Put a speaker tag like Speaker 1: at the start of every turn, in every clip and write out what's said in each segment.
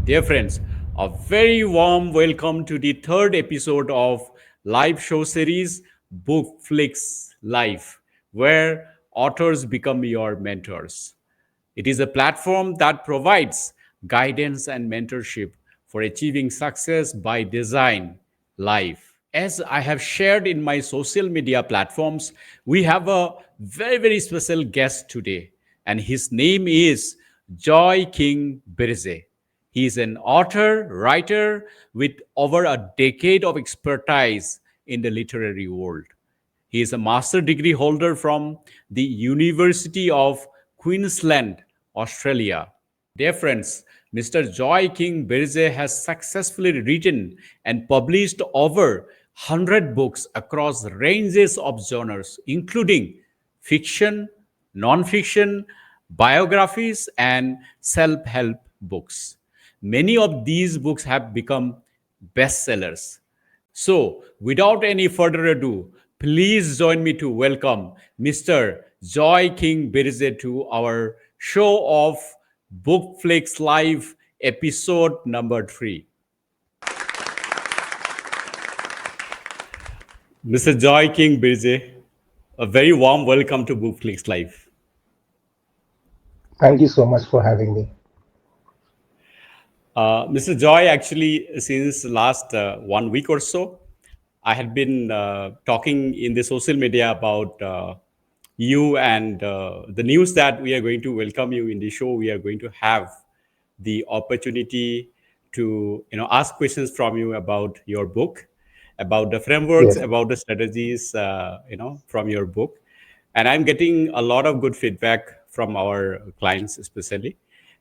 Speaker 1: Dear friends, a very warm welcome to the third episode of live show series BookFlix Live, where authors become your mentors. It is a platform that provides guidance and mentorship for achieving success by design live. As I have shared in my social media platforms, we have a very special guest today, and his name is Joy King Birje. He is an author, writer with over a decade of expertise in the literary world. He is a master degree holder from the University of Queensland, Australia. Dear friends, Mr. Joy King Birje has successfully written and published over 100 books across ranges of genres, including fiction, non-fiction, biographies, and self-help books. Many of these books have become bestsellers. So, without any further ado, please join me to welcome Mr. Joy King Birje to our show of BookFlix Live episode number 3. Mr. Joy King Birje, a very warm welcome to BookFlix Live.
Speaker 2: Thank you so much for having me.
Speaker 1: Mr. Joy, actually, since last 1 week or so, I had been talking in the social media about you and the news that we are going to welcome you in the show. We are going to have the opportunity to ask questions from you about your book, about the frameworks,
Speaker 2: Yes,
Speaker 1: about the strategies, from your book. And I'm getting a lot of good feedback from our clients, especially.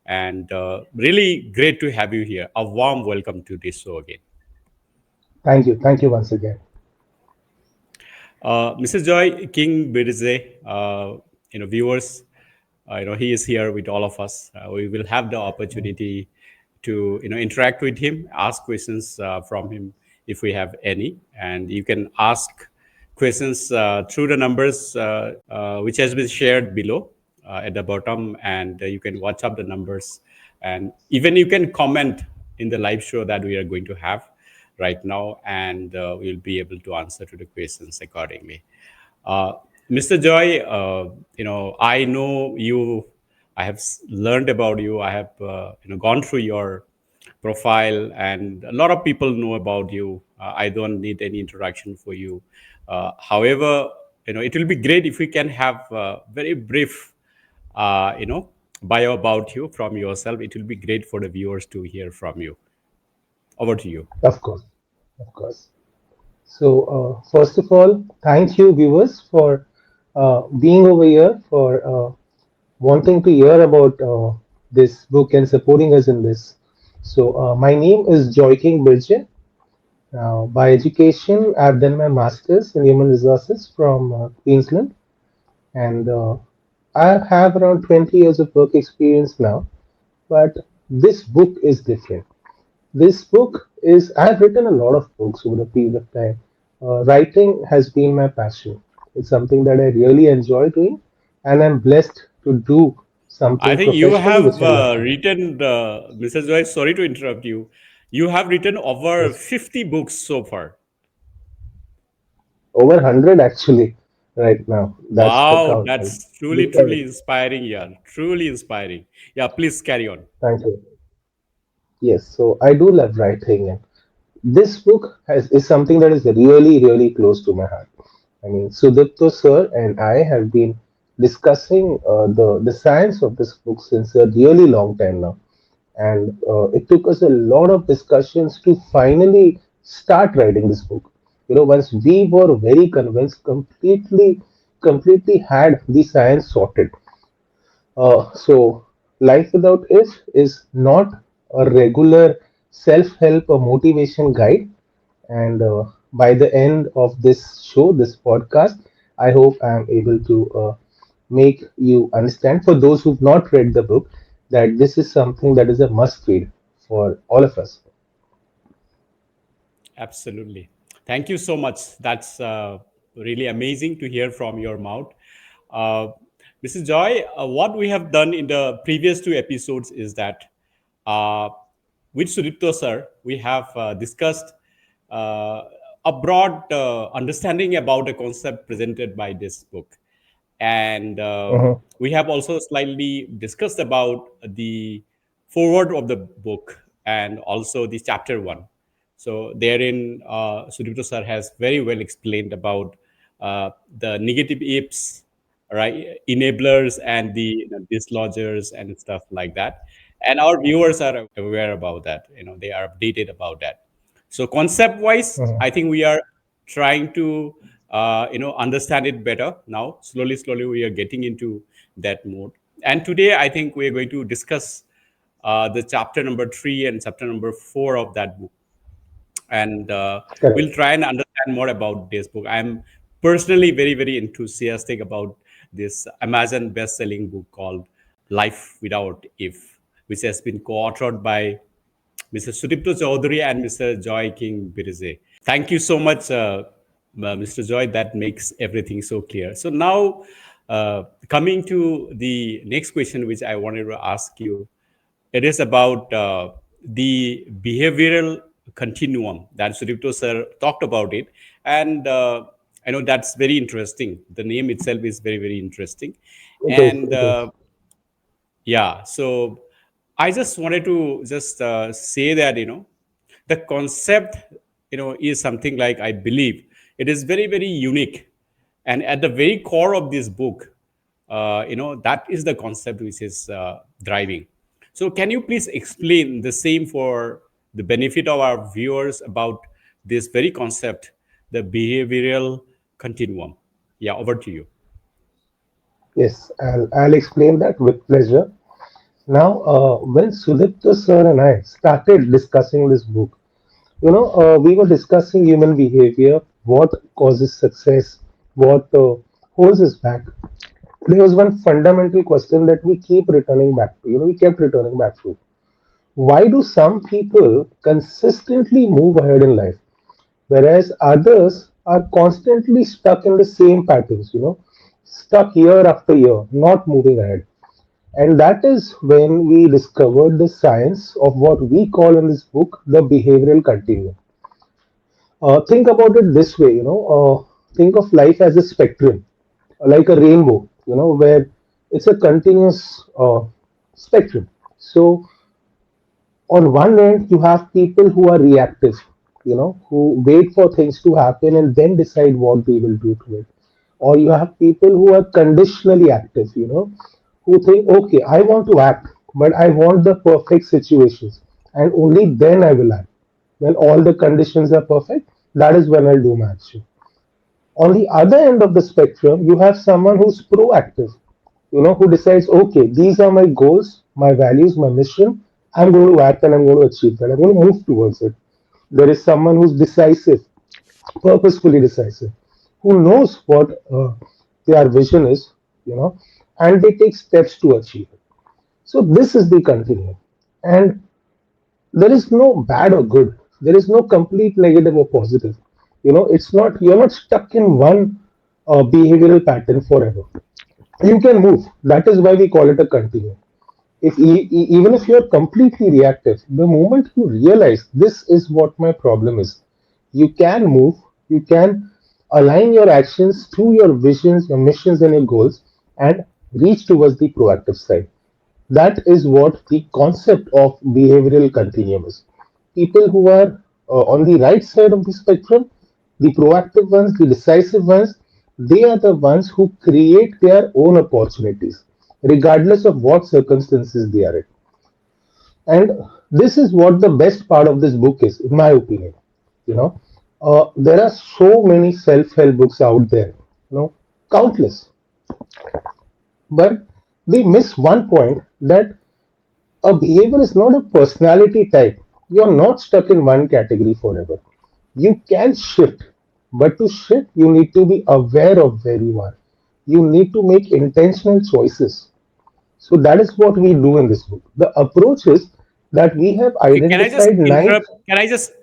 Speaker 1: And really great to have you here. A warm welcome to this show again.
Speaker 2: thank you. Thank you once again.
Speaker 1: Mrs. Joy King Birze, viewers, he is here with all of us. We will have the opportunity to, interact with him, ask questions from him if we have any, and you can ask questions through the numbers which has been shared below at the bottom, and you can watch up the numbers, and even you can comment in the live show that we are going to have right now, and we'll be able to answer to the questions accordingly. Uh, Mr. Joy, I know you. I have learned about you. I have, gone through your profile, and a lot of people know about you. I don't need any introduction for you. However, it will be great if we can have very brief, bio about you from yourself. It will be great for the viewers to hear from you. Over to you.
Speaker 2: Of course, of course. So, first of all, thank you, viewers, for being over here, for wanting to hear about this book and supporting us in this. So, my name is Joy King Birje. By education, I've done my master's in human resources from Queensland, and I have around 20 years of work experience now. But this book is different. This book is, I've written a lot of books over a period of time. Writing has been my passion. It's something that I really enjoy doing, and I'm blessed to do
Speaker 1: I
Speaker 2: something
Speaker 1: think you
Speaker 2: professionally
Speaker 1: have
Speaker 2: which I love to do.
Speaker 1: written, Mrs. Joyce, sorry to interrupt you. You have written over
Speaker 2: Yes,
Speaker 1: 50 books so far.
Speaker 2: over 100 actually, right now. That's the
Speaker 1: Wow,
Speaker 2: count. And
Speaker 1: that's truly
Speaker 2: literally,
Speaker 1: inspiring. Yeah, truly inspiring. Yeah, please carry on.
Speaker 2: thank you. Yes, so I do love writing, and this book is something that is really close to my heart. I mean, Sudipto sir and I have been discussing the science of this book since a really long time now, and it took us a lot of discussions to finally start writing this book. Once we were very convinced, completely had the science sorted. So, Life Without It is not a regular self help or motivation guide. And by the end of this show, this podcast, I hope I am able to make you understand, for those who've not read the book, that this is something that is a must read for all of us.
Speaker 1: Absolutely. Thank you so much. That's really amazing to hear from your mouth. Uh, Mrs. Joy, what we have done in the previous two episodes is that uh, with Sudipto sir, we have discussed uh, a broad understanding about a concept presented by this book. And
Speaker 2: Mm-hmm.
Speaker 1: we have also slightly discussed about the forward of the book and also the chapter one. So therein, Sudipto sir has very well explained about the negative apes, right, enablers and the dislodgers and stuff like that. And our viewers are aware about that. They are updated about that. So concept wise,
Speaker 2: Mm-hmm.
Speaker 1: I think we are trying to understand it better now. Slowly, slowly, we are getting into that mode. And today, I think we are going to discuss the chapter number 3 and chapter number 4 of that book, and we'll
Speaker 2: Correct.
Speaker 1: try and understand more about this book. I'm personally very, very enthusiastic about this Amazon best-selling book called Life Without If, which has been co-authored by Mr. Sudipto Chaudhary and Mr. Joy King Birje. Thank you so much, Mr. Joy. That makes everything so clear. So now, coming to the next question, which I wanted to ask you, it is about the behavioral continuum that Sudipto sir talked about it, and I know that's very interesting. The name itself is very, very interesting,
Speaker 2: It is.
Speaker 1: and
Speaker 2: It is.
Speaker 1: yeah. So I just wanted to just say that the concept is something like, I believe it is very, very unique, and at the very core of this book, that is the concept which is driving. So can you please explain the same for the benefit of our viewers about this very concept, the behavioral continuum? Yeah, over to you.
Speaker 2: Yes, I'll explain that with pleasure. Now, when Sudipta sir and I started discussing this book, we were discussing human behavior, what causes success, what holds us back. There was one fundamental question that we keep returning back to. We kept returning back to. Why do some people consistently move ahead in life, whereas others are constantly stuck in the same patterns, stuck year after year, not moving ahead? And that is when we discovered the science of what we call in this book the behavioral continuum. Think about it this way, think of life as a spectrum, like a rainbow, where it's a continuous spectrum. So on one end, you have people who are reactive, who wait for things to happen and then decide what they will do to it. Or you have people who are conditionally active, who think, okay, I want to act, but I want the perfect situations, and only then I will act. When all the conditions are perfect, that is when I'll do my action. On the other end of the spectrum, you have someone who's proactive, who decides, okay, these are my goals, my values, my mission. I'm going to act and I'm going to achieve that. I'm going to move towards it. There is someone who's decisive, purposefully decisive, who knows what their vision is, you know, and they take steps to achieve it. So this is the continuum. And there is no bad or good. There is no complete negative or positive. It's not, you're not stuck in one behavioral pattern forever. You can move. That is why we call it a continuum. Even if you're completely reactive, the moment you realize this is what my problem is, you can move, you can align your actions to your visions, your missions, and your goals, and reach towards the proactive side. That is what the concept of behavioral continuum is. People who are on the right side of the spectrum, the proactive ones, the decisive ones, they are the ones who create their own opportunities, regardless of what circumstances they are in. And this is what the best part of this book is, in my opinion. You know, there are so many self-help books out there, countless, but they miss one point that a behavior is not a personality type. You're not stuck in one category forever. You can shift, but to shift, you need to be aware of where you are. You need to make intentional choices. So that is what we do in this book. The approach is that we have
Speaker 1: Okay, can I just
Speaker 2: identified nine.
Speaker 1: interrupt? Can I just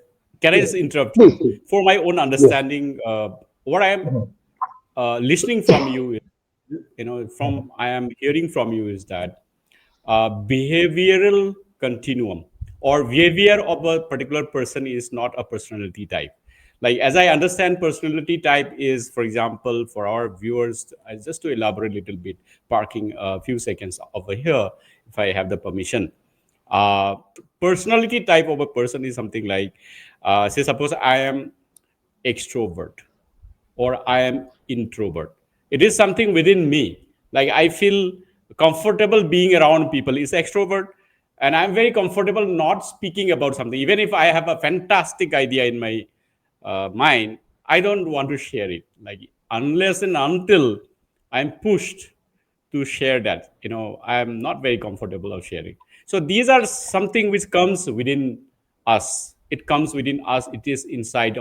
Speaker 2: Yes,
Speaker 1: interrupt
Speaker 2: please,
Speaker 1: you
Speaker 2: please.
Speaker 1: for my own
Speaker 2: Yes.
Speaker 1: understanding? What I am
Speaker 2: Mhm.
Speaker 1: listening from you, from
Speaker 2: Mhm.
Speaker 1: I am hearing from you is that behavioral continuum. or behavior of a particular person is not a personality type. Like, as I understand, personality type is, for example, for our viewers, just to elaborate a little bit, parking a few seconds over here, if I have the permission. uh, Personality type of a person is something like, say suppose I am extrovert or I am introvert. It is something within me. Like, I feel comfortable being around people is extrovert, and I'm very comfortable not speaking about something. Even if I have a fantastic idea in my mind, I don't want to share it. Like, unless and until I'm pushed to share that, I am not very comfortable of sharing. So these are something which comes within us. It comes within us. It is inside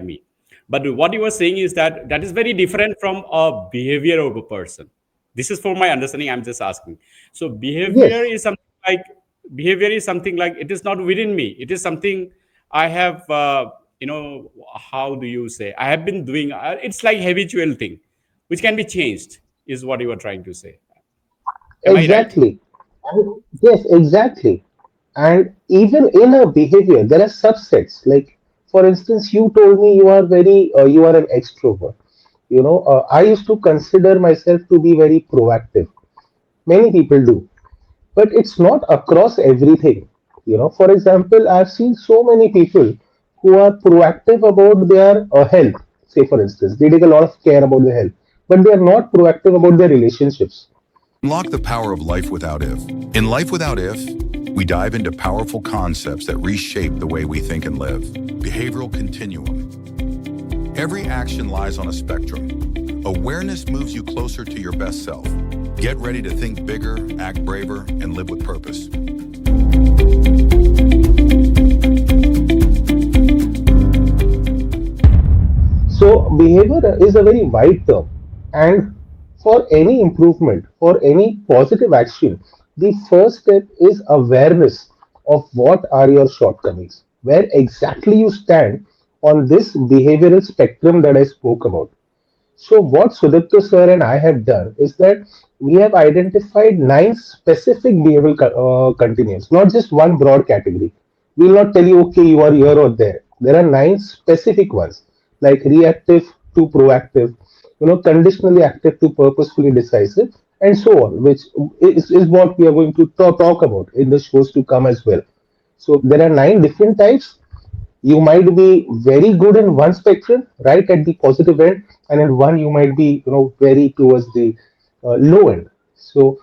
Speaker 1: me. But what you were saying is that that is very different from a behavior of a person. This is for my understanding, I'm just asking. So behavior
Speaker 2: Yes,
Speaker 1: is something like, it is not within me. It is something I have, how do you say, I have been doing. It's like habitual thing which can be changed, is what you were trying to say. Am I right?
Speaker 2: exactly. Yes, exactly. And even in a behavior, there are subsets. Like, for instance, you told me you are an extrovert. I used to consider myself to be very proactive. Many people do, but it's not across everything. For example, I've seen so many people who are proactive about their health. Say, for instance, they take a lot of care about their health, but they are not proactive about their relationships.
Speaker 3: Unlock the power of life without if. In Life Without If, we dive into powerful concepts that reshape the way we think and live. Behavioral continuum. Every action lies on a spectrum. Awareness moves you closer to your best self. Get ready to think bigger, act braver, and live with purpose.
Speaker 2: So, behavior is a very wide term, and for any improvement, for any positive action, the first step is awareness of what are your shortcomings, where exactly you stand on this behavioral spectrum that I spoke about. So, what Sudipto sir and I have done is that we have identified nine specific behavioral continuums, not just one broad category. We will not tell you, okay, you are here or there. There are nine specific ones, like reactive to proactive, conditionally active to purposefully decisive, and so on, which is what we are going to talk about in the shows to come as well. So, there are nine different types. You might be very good in one spectrum, right at the positive end, and in one you might be, very towards the low end. So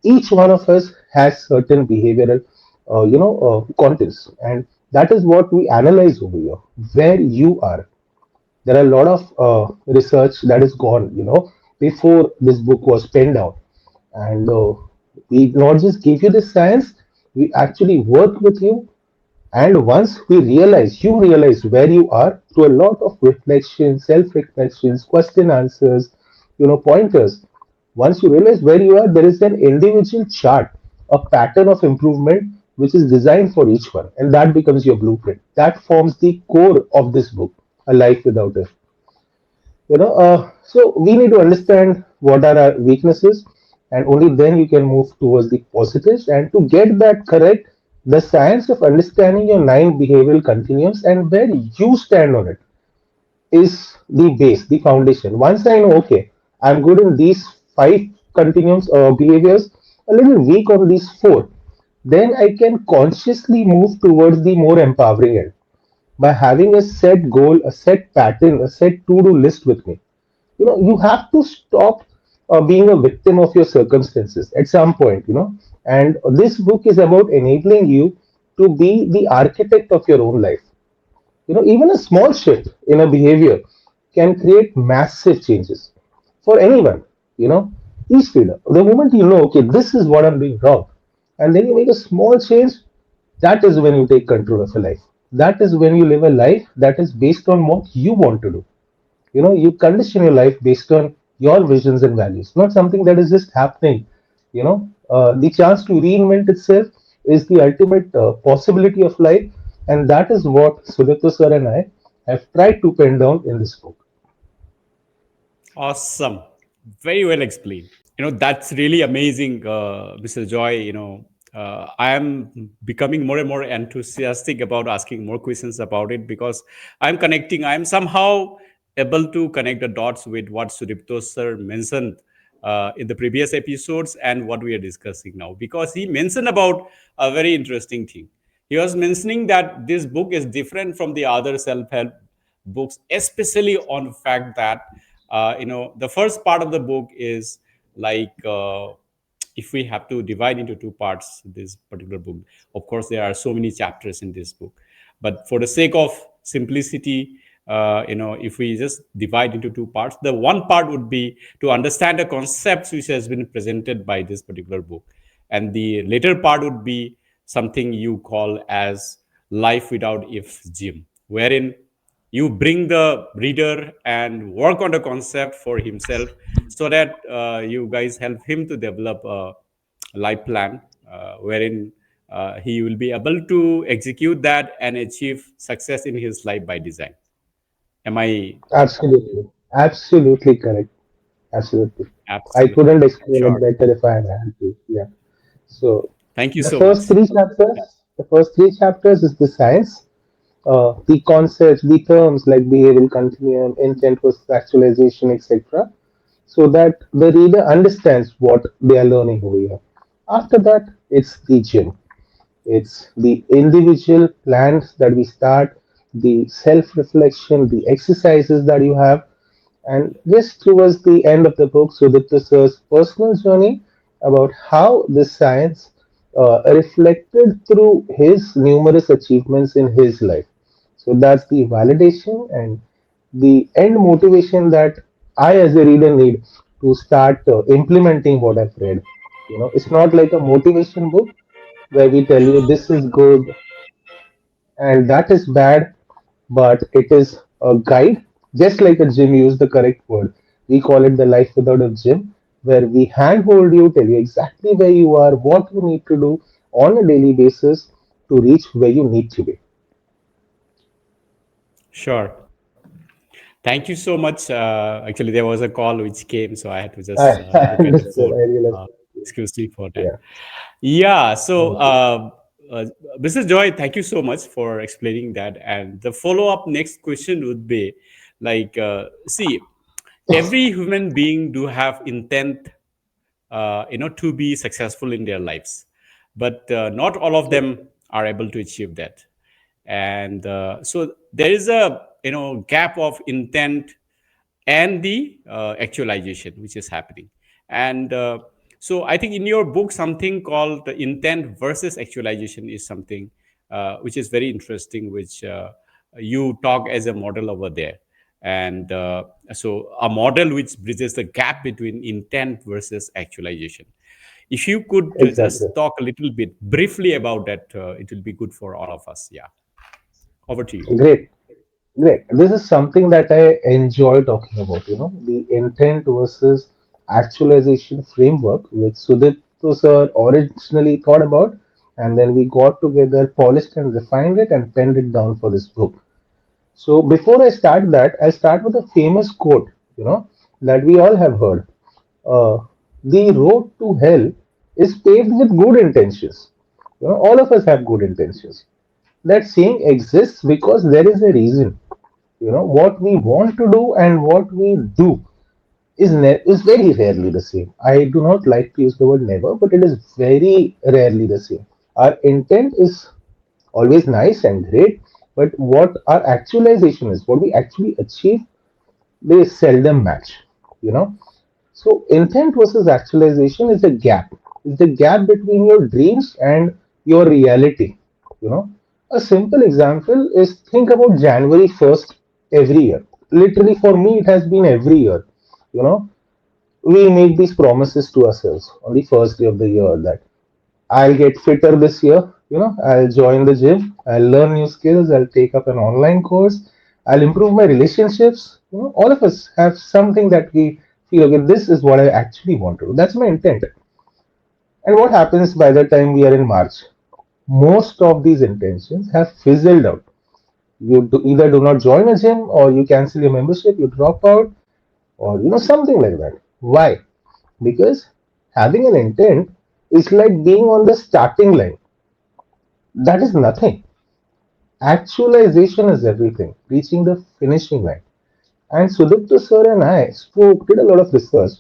Speaker 2: each one of us has certain behavioral, contents, and that is what we analyze over here. Where you are, there are a lot of research that is gone, before this book was penned down, and we not just give you the science, we actually work with you, and once you realize where you are through a lot of reflection, self reflections, question answers, pointers. Once you realize where you are, there is an individual chart, a pattern of improvement which is designed for each one, and that becomes your blueprint. That forms the core of this book, A Life Without It. So we need to understand what are our weaknesses, and only then you can move towards the positives. And to get that correct, the science of understanding your nine behavioral continuums and where you stand on it is the base, the foundation. Once I know, okay, I'm good in these five continuums or behaviors, a little weak on these four, then I can consciously move towards the more empowering end by having a set goal, a set pattern, a set to-do list with me. You have to stop being a victim of your circumstances at some point. And this book is about enabling you to be the architect of your own life. Even a small shift in a behavior can create massive changes for anyone. you know each fielder, the moment you know, okay, this is what I'm doing wrong, and then you make a small change, that is when you take control of your life. That is when you live a life that is based on what you want to do. You condition your life based on your visions and values, not something that is just happening. The chance to reinvent itself is the ultimate possibility of life, and that is what Sudipto sir and I have tried to pen down in this book.
Speaker 1: Awesome. Very well explained. That's really amazing, Mr. Joy. I am becoming more and more enthusiastic about asking more questions about it because I'm connecting. I'm somehow able to connect the dots with what Sudipto sir mentioned in the previous episodes and what we are discussing now. Because he mentioned about a very interesting thing. He was mentioning that this book is different from the other self-help books, especially on the fact that the first part of the book is like. If we have to divide into two parts this particular book, of course there are so many chapters in this book, but for the sake of simplicity, if we just divide into two parts, the one part would be to understand the concepts which has been presented by this particular book, and the later part would be something you call as life without if gym, wherein you bring the reader and work on the concept for himself so that you guys help him to develop a life plan wherein he will be able to execute that and achieve success in his life by design. Am I
Speaker 2: Absolutely. Absolutely correct. Absolutely. I
Speaker 1: absolutely
Speaker 2: couldn't explain it
Speaker 1: sure?
Speaker 2: better if I had to. Yeah. So
Speaker 1: Thank you
Speaker 2: the
Speaker 1: so
Speaker 2: first
Speaker 1: much.
Speaker 2: three chapters, the first three chapters is the science, the concepts, the terms like behavioral continuum, intent versus actualization, etc., so that the reader understands what they are learning over here. After that, it's the gym. It's the individual plans that we start, the self reflection, the exercises that you have, and just towards the end of the book, Sudipta Sir's personal journey about how this science reflected through his numerous achievements in his life. So that's the validation and the end motivation that I, as a reader, need to start implementing what I've read. It's not like a motivation book where we tell you this is good and that is bad, but it is a guide, just like a gym. Use the correct word. We call it the life without a gym, where we handhold you, tell you exactly where you are, what you need to do on a daily basis to reach where you need to be.
Speaker 1: Sure. Thank you so much. Actually, there was a call which came, so I had to just
Speaker 2: I
Speaker 1: look at the
Speaker 2: understood.
Speaker 1: phone.
Speaker 2: I realized.
Speaker 1: Uh, Excuse me for that.
Speaker 2: Yeah.
Speaker 1: Yeah. So,
Speaker 2: Thank you.
Speaker 1: uh, Mrs. Joy, thank you so much for explaining that. And the follow-up next question would be, like, see, every human being do have intent, to be successful in their lives, but not all of them are able to achieve that. And so there is a gap of intent and the actualization which is happening. And so I think in your book something called the intent versus actualization is something which is very interesting, which you talk as a model over there. And so a model which bridges the gap between intent versus actualization. If you could
Speaker 2: Exactly.
Speaker 1: just talk a little bit briefly about that, it will be good for all of us. Yeah, over to you.
Speaker 2: Great. Great. This is something that I enjoy talking about, the intent versus actualization framework, which Sudipto sir originally thought about, and then we got together, polished and refined it, and penned it down for this book. So before I start that, I'll start with a famous quote, that we all have heard. Uh, the road to hell is paved with good intentions. All of us have good intentions. That saying exists because there is a reason. What we want to do and what we do is very rarely the same. I do not like to use the word never, but it is very rarely the same. Our intent is always nice and great, but what our actualization is, what we actually achieve, they seldom match. you know so intent versus actualization is a gap. It's the gap between your dreams and your reality. You know, a simple example is, think about January 1st every year. Literally, for me, it has been every year. You know, we make these promises to ourselves on the first day of the year that I'll get fitter this year. I'll join the gym. I'll learn new skills. I'll take up an online course. I'll improve my relationships. All of us have something that we feel, okay, this is what I actually want to do. That's my intent. And what happens by the time we are in March? Most of these intentions have fizzled out. Either do not join a gym, or you cancel your membership, you drop out, or something like that. Why? Because having an intent It's like being on the starting line. That is nothing. Actualization is everything. Reaching the finishing line. And Sudipta sir and I spoke, did a lot of research,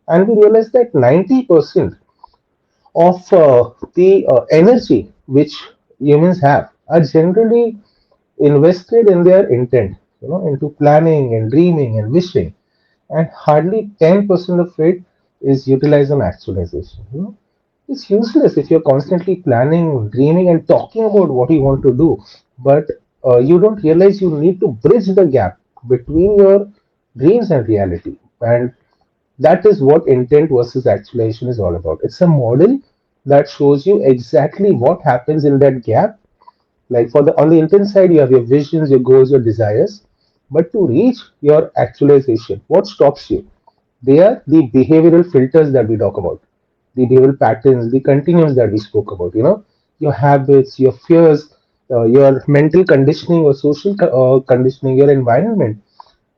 Speaker 2: and we realized that 90% of the energy which humans have are generally invested in their intent, into planning and dreaming and wishing, and hardly 10% of it is utilized on actualization. It's useless if you're constantly planning, dreaming, and talking about what you want to do, but you don't realize you need to bridge the gap between your dreams and reality. And that is what intent versus actualization is all about. It's a model that shows you exactly what happens in that gap. Like for the on the intent side, you have your visions, your goals, your desires. But to reach your actualization, what stops you? They are the behavioral filters that we talk about, the behavioral patterns, the continuums that we spoke about. Your habits, your fears, your mental conditioning or social conditioning, your environment.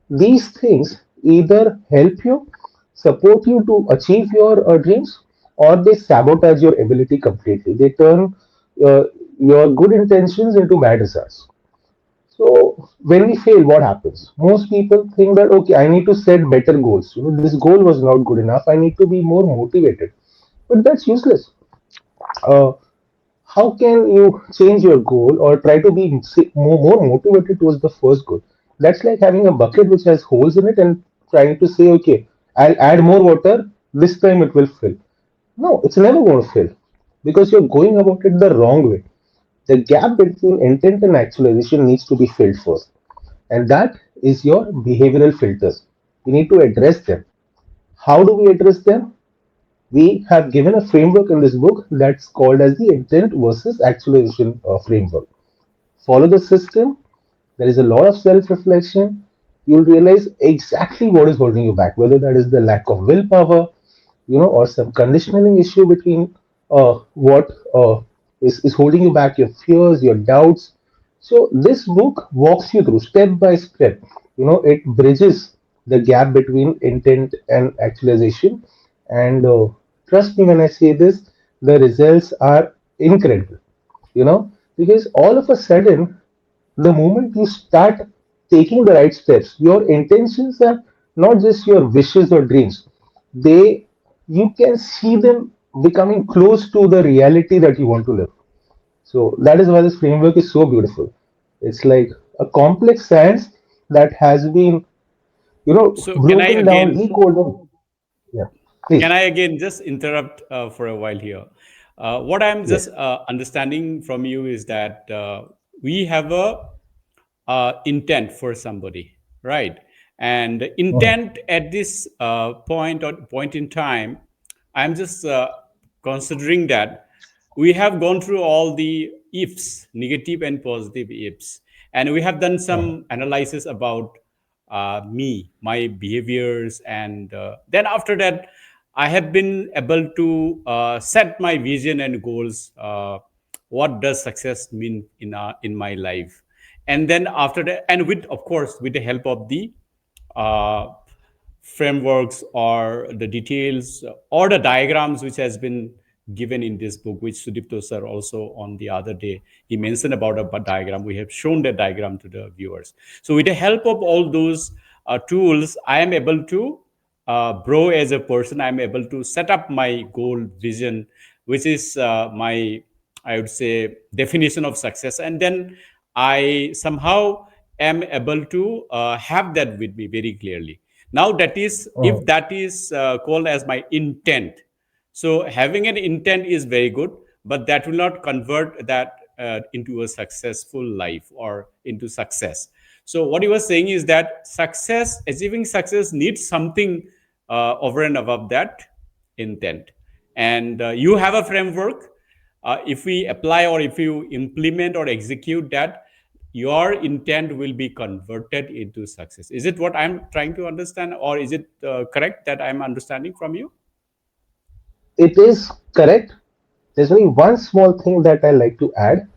Speaker 2: These things either help you, support you to achieve your dreams, or they sabotage your ability completely. They turn uh, your good intentions into bad results. So when we fail, what happens? Most people think that okay, I need to set better goals. This goal was not good enough. I need to be more motivated. But that's useless. Uh, how can you change your goal or try to be more motivated towards the first goal? That's like having a bucket which has holes in it and trying to say, okay, I'll add more water. This time it will fill. No, it's never going to fill because you're going about it the wrong way. The gap between intent and actualization needs to be filled first. And that is your behavioral filters. We need to address them. How do we address them? We have given a framework in this book that's called as the intent versus actualization framework. Follow the system. There is a lot of self reflection. You'll realize exactly what is holding you back, whether that is the lack of willpower, or some conditioning issue between what is holding you back, your fears, your doubts. So this book walks you through step by step. It bridges the gap between intent and actualization. And trust me when I say this, the results are incredible. Because all of a sudden, the moment you start taking the right steps, your intentions are not just your wishes or dreams. They You can see them becoming close to the reality that you want to live. So that is why this framework is so beautiful. It's like a complex science that has been,
Speaker 1: So
Speaker 2: broken down, decoded. Yeah,
Speaker 1: can
Speaker 2: please.
Speaker 1: I again just interrupt for a while here? What I'm just
Speaker 2: Yes.
Speaker 1: understanding from you is that we have a intent for somebody, right? And
Speaker 2: Mhm.
Speaker 1: intent at this point in time, I'm just considering that we have gone through all the ifs, negative and positive ifs, and we have done
Speaker 2: Mhm.
Speaker 1: some analysis about me, my behaviors, and then after that, I have been able to set my vision and goals. What does success mean in my life? And then after that, and with of course with the help of the uh, frameworks or the details or the diagrams which has been given in this book, which Sudipto sir also on the other day he mentioned about a diagram. We have shown the diagram to the viewers. So with the help of all those tools, I am able to grow as a person. I'm able to set up my goal vision, which is my, I would say, definition of success. And then I somehow am able to have that with me very clearly. Now, that is, if
Speaker 2: Mhm.
Speaker 1: that is called as my intent. So having an intent is very good, but that will not convert that into a successful life or into success. So what he was saying is that success, achieving success, needs something over and above that intent. And you have a framework. If we apply or if you implement or execute that, your intent will be converted into success. Is it what I'm trying to understand, or is it correct that I'm understanding from you?
Speaker 2: It is correct. There's only one small thing that I like to add.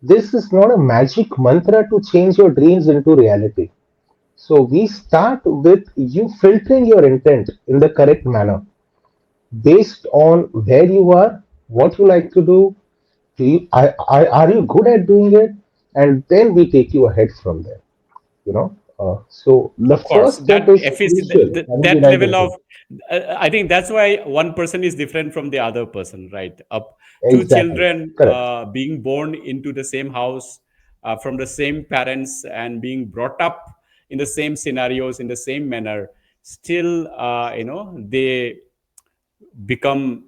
Speaker 2: This is not a magic mantra to change your dreams into reality. So we start with you filtering your intent in the correct manner. based on where you are, what you like to do. Are you good at doing it? And then we take you ahead from there. So the
Speaker 1: Of course,
Speaker 2: first step
Speaker 1: that
Speaker 2: is crucial. Having the
Speaker 1: that
Speaker 2: right
Speaker 1: level of,
Speaker 2: intent.
Speaker 1: I think that's why one person is different from the other person, right? Two
Speaker 2: Exactly.
Speaker 1: children
Speaker 2: Correct.
Speaker 1: being born into the same house, from the same parents, and being brought up in the same scenarios in the same manner, still, they become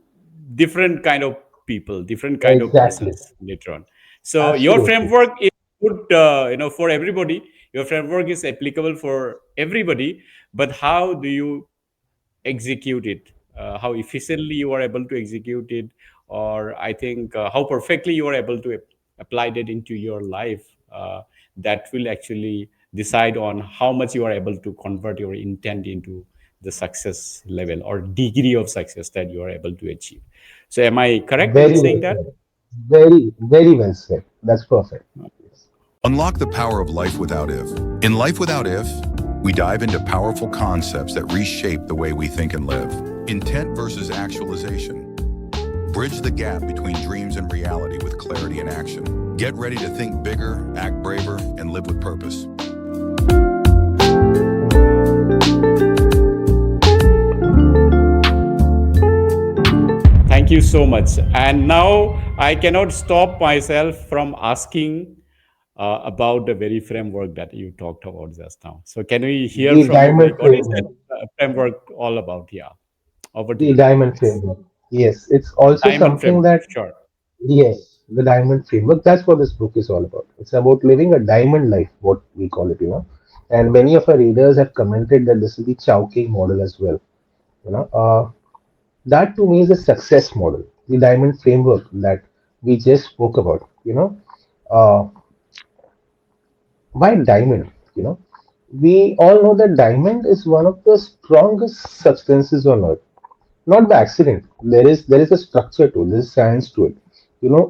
Speaker 1: different kind of people, different kind of
Speaker 2: Exactly.
Speaker 1: persons later on. So your
Speaker 2: Absolutely.
Speaker 1: framework is good, for everybody. Your framework is applicable for everybody, but how do you execute it, how efficiently you are able to execute it, or I think how perfectly you are able to apply that into your life, that will actually decide on how much you are able to convert your intent into the success level or degree of success that you are able to achieve. So am I correct in
Speaker 2: Very well
Speaker 1: saying that?
Speaker 2: said. Very, very well said. That's perfect. Yes.
Speaker 3: Unlock the power of life without if. In Life Without If, we dive into powerful concepts that reshape the way we think and live. Intent versus actualization. Bridge the gap between dreams and reality with clarity and action. Get ready to think bigger, act braver, and live with purpose.
Speaker 1: Thank you so much. And now I cannot stop myself from asking about the very framework that you talked about just now. So can we hear
Speaker 2: The
Speaker 1: from you, like,
Speaker 2: diamond
Speaker 1: what is that
Speaker 2: framework.
Speaker 1: framework all about? Yeah, over to
Speaker 2: The
Speaker 1: you,
Speaker 2: diamond
Speaker 1: please.
Speaker 2: framework. Yes, it's also
Speaker 1: Diamond
Speaker 2: something
Speaker 1: framework,
Speaker 2: that,
Speaker 1: sure.
Speaker 2: yes, the diamond framework. That's what this book is all about. It's about living a diamond life, what we call it. And many of our readers have commented that this is the Chow King model as well. You know, uh, that to me is a success model, the diamond framework that we just spoke about. Uh, why diamond? You know, we all know that diamond is one of the strongest substances on earth, not by accident. There is a structure to it, there's science to it.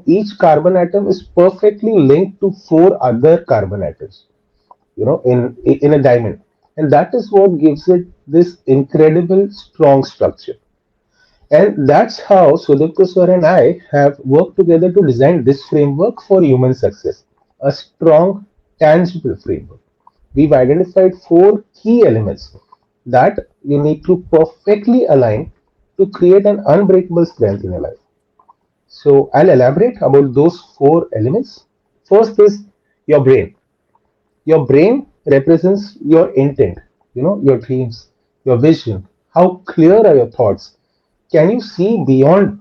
Speaker 2: Each carbon atom is perfectly linked to four other carbon atoms, in a diamond. And that is what gives it this incredible strong structure. And that's how Sudipta sir and I have worked together to design this framework for human success, a strong, tangible framework. We've identified four key elements that you need to perfectly align to create an unbreakable strength in your life. So I'll elaborate about those four elements. First is your brain. Your brain represents your intent, your dreams, your vision. How clear are your thoughts? Can you see beyond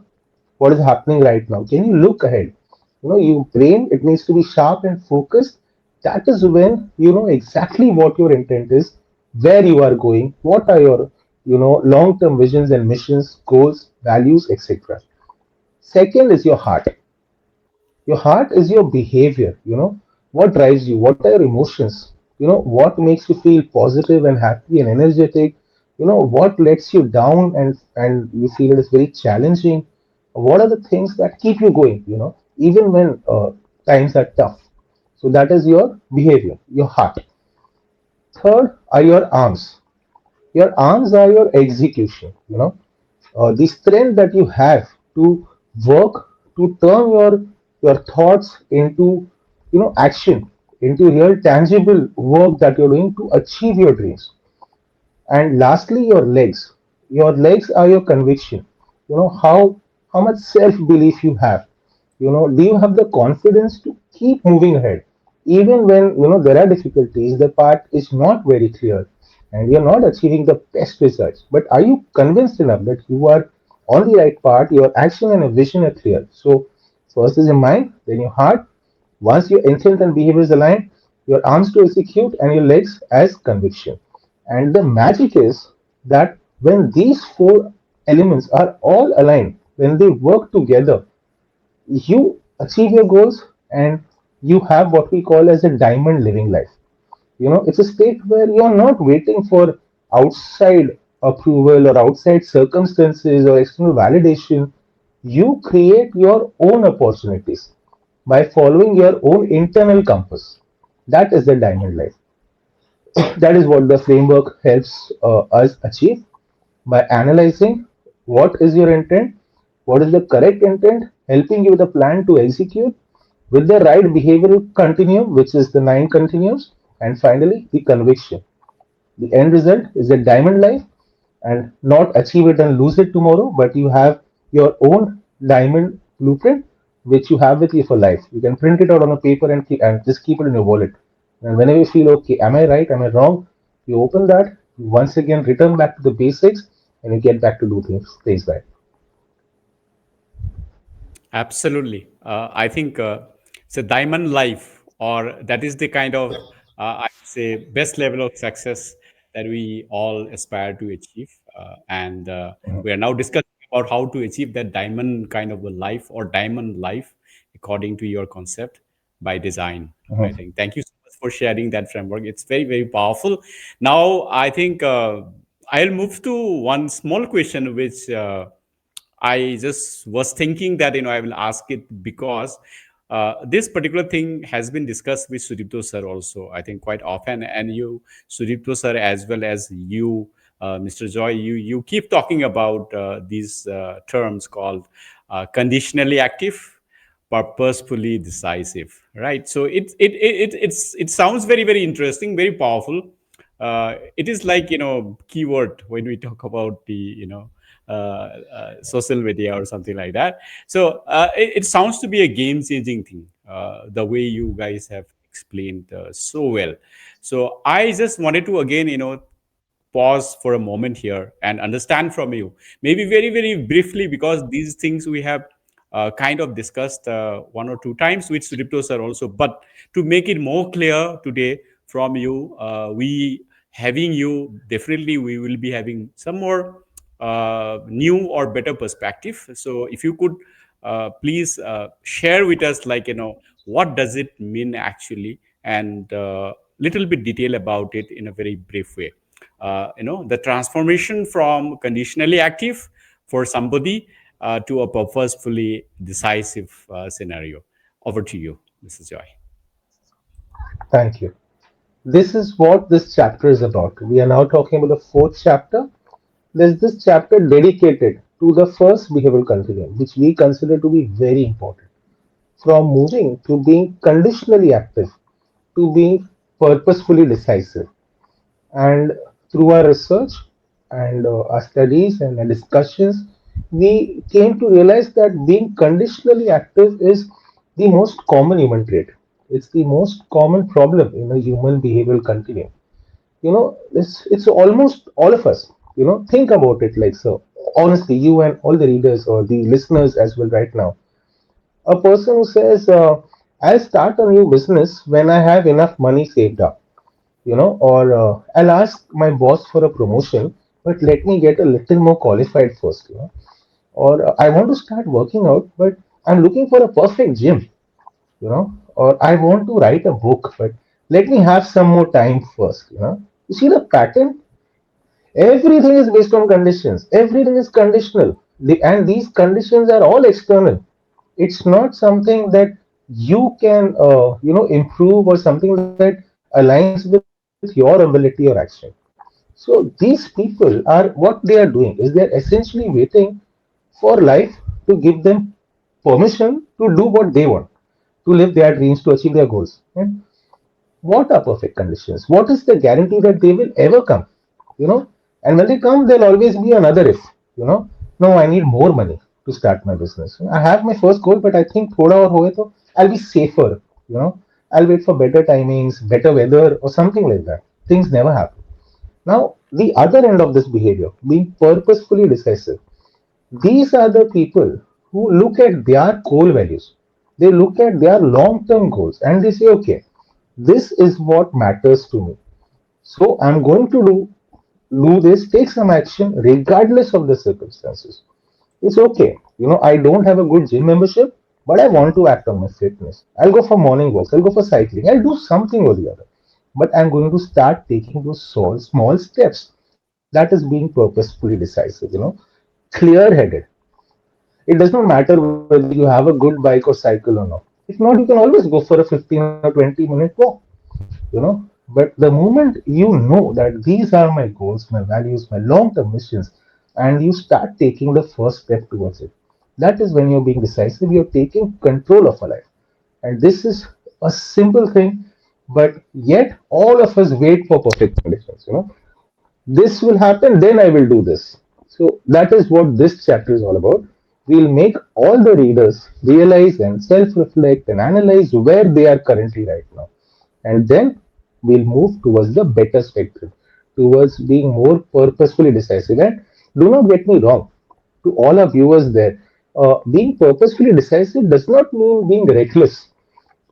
Speaker 2: what is happening right now? Can you look ahead? Your brain, it needs to be sharp and focused. That is when you know exactly what your intent is, where you are going, what are your, long-term visions and missions, goals, values, etc. Second is your heart. Your heart is your behavior, what drives you, what are your emotions, what makes you feel positive and happy and energetic, what lets you down and you feel it is very challenging. What are the things that keep you going, even when times are tough. So that is your behavior, your heart. Third are your arms. Your arms are your execution, the strength that you have to work, to turn your thoughts into action, into real tangible work that you're doing to achieve your dreams. And lastly, your legs. Your legs are your conviction. How much self belief you have. Do you have the confidence to keep moving ahead even when there are difficulties, the path is not very clear, and you're not achieving the best results, but are you convinced enough that you are on the right path, your action and your vision are clear? So first is your mind, then your heart. Once your intent and behavior is aligned, your arms to execute and your legs as conviction. And the magic is that when these four elements are all aligned, when they work together, you achieve your goals and you have what we call as a diamond living life. It's a state where you're not waiting for outside approval or outside circumstances or external validation. You create your own opportunities by following your own internal compass. That is the diamond life. That is what the framework helps us achieve by analyzing What is your intent? What is the correct intent? Helping you with a plan to execute with the right behavioral continuum, which is the nine continuums, and finally the conviction. The end result is a diamond life, and not achieve it and lose it tomorrow, but you have your own diamond blueprint which you have with you for life. You can print it out on a paper and just keep it in your wallet. And whenever you feel, okay, am I right? Am I wrong? You open that, you once again return back to the basics, and you get back to do things right.
Speaker 1: Absolutely. I think it's a diamond life, or that is the kind of, I would say, best level of success that we all aspire to achieve. And we are now discussing about how to achieve that diamond kind of a life or diamond life according to your concept by design. I
Speaker 2: Mhm.
Speaker 1: think. Thank you so much for sharing that framework. It's very, very powerful. Now, I think I'll move to one small question, which I just was thinking that I will ask it because this particular thing has been discussed with Sudipto sir also. I think quite often, and you, Sudipto sir, as well as you, Mr. Joy, you keep talking about these terms called conditionally active, purposefully decisive, right? So it sounds very, very interesting, very powerful. It is like keyword when we talk about the social media or something like that. So it sounds to be a game changing thing, the way you guys have explained so well. So I just wanted to again pause for a moment here and understand from you, maybe very, very briefly, because these things we have kind of discussed one or two times with Sudipto sir also. But to make it more clear today from you, we having you, definitely we will be having some more new or better perspective. So if you could please share with us, like what does it mean actually, and little bit detail about it in a very brief way. The transformation from conditionally active for somebody to a purposefully decisive scenario. Over to you, Mrs. Joy.
Speaker 2: Thank you. This is what this chapter is about. We are now talking about the fourth chapter. There's this chapter dedicated to the first behavioral continuum, which we consider to be very important. From moving to being conditionally active to being purposefully decisive. And through our research and our studies and our discussions, we came to realize that being conditionally active is the most common human trait. It's the most common problem in a human behavioral continuum. It's almost all of us. Think about it like so. Honestly, you and all the readers or the listeners as well right now. A person who says, I'll start a new business when I have enough money saved up, or I'll ask my boss for a promotion, but let me get a little more qualified first, or I want to start working out, but I'm looking for a perfect gym, or I want to write a book, but let me have some more time first, You see the pattern? Everything is based on conditions. Everything is conditional. And these conditions are all external. It's not something that you can, improve or something that aligns with your ability or action. So these people are what they are doing is they're essentially waiting for life to give them permission to do what they want, to live their dreams, to achieve their goals. And what are perfect conditions? What is the guarantee that they will ever come? You know, and when they come, there'll always be another if. No, I need more money to start my business. I have my first goal, but I think thoda aur hoye to I'll be safer. I'll wait for better timings, better weather, or something like that. Things never happen. Now, the other end of this behavior, being purposefully decisive, these are the people who look at their core values. They look at their long term goals and they say, okay, this is what matters to me. So I'm going to do this, take some action regardless of the circumstances. It's okay. I don't have a good gym membership, but I want to act on my fitness. I'll go for morning walks, I'll go for cycling, I'll do something or the other. But I'm going to start taking those small steps. That is being purposefully decisive, clear headed. It does not matter whether you have a good bike or cycle or not. If not, you can always go for a 15 or 20-minute walk, But the moment you know that these are my goals, my values, my long term missions, and you start taking the first step towards it. That is when you're being decisive, you're taking control of a life. And this is a simple thing, but yet all of us wait for perfect conditions. This will happen, then I will do this. So that is what this chapter is all about. We'll make all the readers realize and self reflect and analyze where they are currently right now. And then we'll move towards the better spectrum, towards being more purposefully decisive. And do not get me wrong, to all our viewers there, being purposefully decisive does not mean being reckless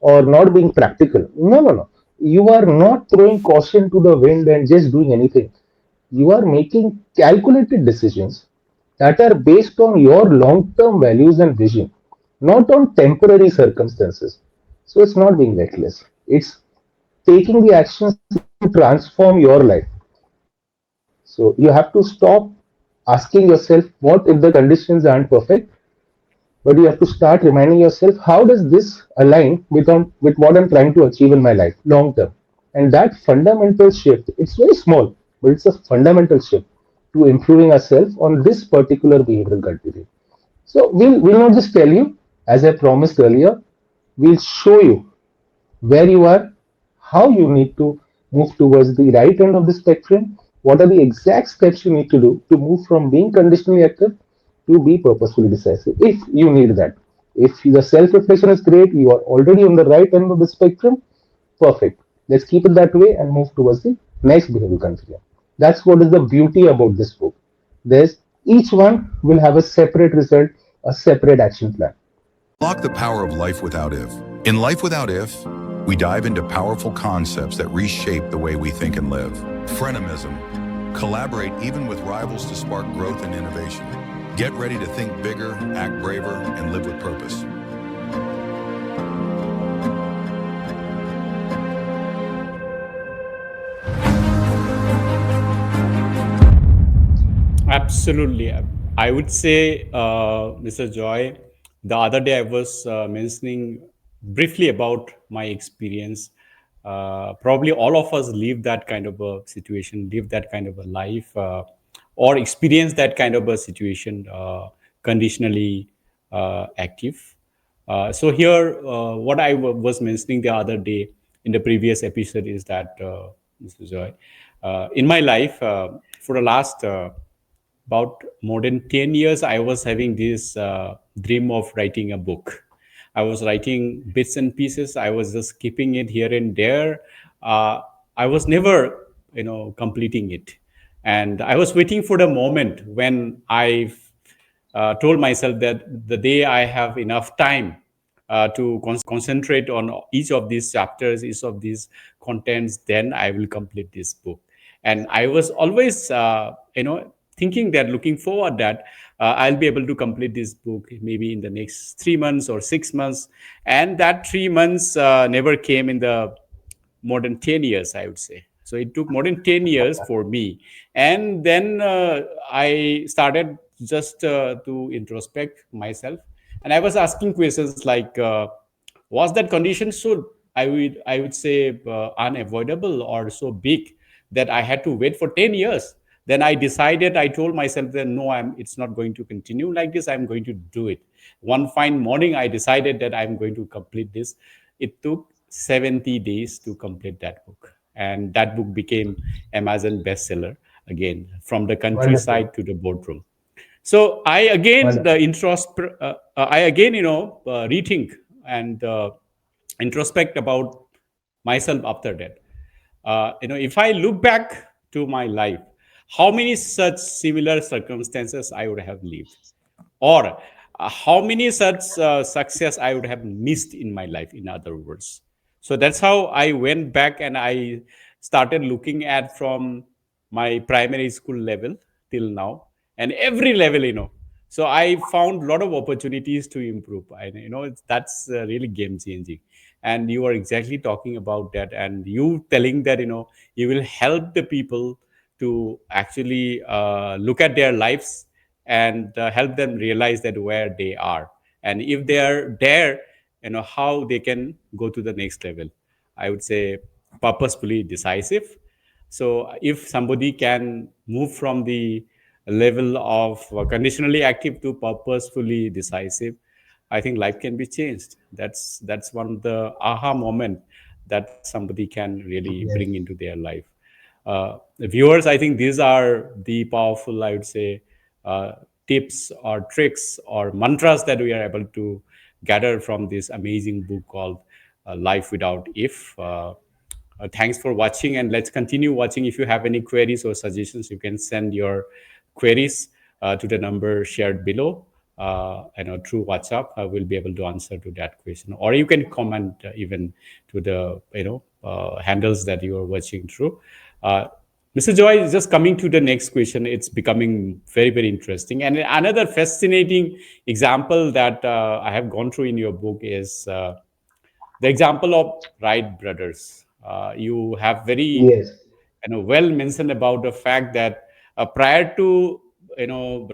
Speaker 2: or not being practical. No, no, no. You are not throwing caution to the wind and just doing anything. You are making calculated decisions that are based on your long term values and vision, not on temporary circumstances. So it's not being reckless, it's taking the actions that will transform your life. So you have to stop asking yourself, what if the conditions aren't perfect? But you have to start reminding yourself, how does this align with what I'm trying to achieve in my life long term? And that fundamental shift, it's very small, but it's a fundamental shift to improving ourselves on this particular behavioral criteria. So we'll not just tell you, as I promised earlier, we'll show you where you are, how you need to move towards the right end of the spectrum, what are the exact steps you need to do to move from being conditionally active to be purposefully decisive, if you need that. If the self reflection is great, you are already on the right end of the spectrum, perfect. Let's keep it that way and move towards the next behavioral criteria. That's what is the beauty about this book. There's each one will have a separate result, a separate action plan.
Speaker 3: Unlock the power of life without if. In Life Without If, we dive into powerful concepts that reshape the way we think and live. Frenemism. Collaborate even with rivals to spark growth and innovation. Get ready to think bigger, act braver, and live with purpose.
Speaker 1: Absolutely. I would say, Mr. Joy, the other day I was mentioning briefly about my experience. Probably all of us live that kind of a situation, live that kind of a life, or experience that kind of a situation, conditionally active. So here, what I was mentioning the other day in the previous episode is that, Mr. Joy, in my life, for the last about more than 10 years, I was having this dream of writing a book. I was writing bits and pieces. I was just keeping it here and there. uh, I was never completing it, and I was waiting for the moment when I told myself that the day I have enough time to concentrate on each of these chapters, each of these contents, then I will complete this book. And I was always, thinking that, looking forward that I'll be able to complete this book maybe in the next 3 months or 6 months. And that 3 months never came in the more than 10 years, I would say. So it took more than 10 years for me. And then I started just to introspect myself. And I was asking questions like, was that condition so, I would say, unavoidable or so big that I had to wait for 10 years? Then I decided, I told myself that no, it's not going to continue like this. I'm going to do it. One fine morning, I decided that I'm going to complete this. It took 70 days to complete that book. And that book became Amazon bestseller again, from the
Speaker 2: Wonderful.
Speaker 1: countryside to the boardroom. So I again the
Speaker 2: Wonderful.
Speaker 1: I again rethink and introspect about myself after that. If I look back to my life, how many such similar circumstances I would have lived, or how many such success I would have missed in my life, in other words. So that's how I went back and I started looking at from my primary school level till now, and every level, so I found a lot of opportunities to improve. That's really game changing. And you are exactly talking about that, and you telling that you will help the people to actually look at their lives and help them realize that where they are, and if they are there, how they can go to the next level. I would say purposefully decisive. So if somebody can move from the level of conditionally active to purposefully decisive, I think life can be changed. That's one of the aha moment that somebody can really bring
Speaker 2: Yes.
Speaker 1: into their life. Viewers, I think these are the powerful, I would say, uh, tips or tricks or mantras that we are able to gather from this amazing book called Life Without If. Thanks for watching, and let's continue watching. If you have any queries or suggestions, you can send your queries to the number shared below. Through WhatsApp, I will be able to answer to that question, or you can comment even to the handles that you are watching through. Uh, Mr. Joy, just coming to the next question, it's becoming very, very interesting. And another fascinating example that I have gone through in your book is the example of Wright brothers. You have very
Speaker 2: Yes.
Speaker 1: well mentioned about the fact that prior to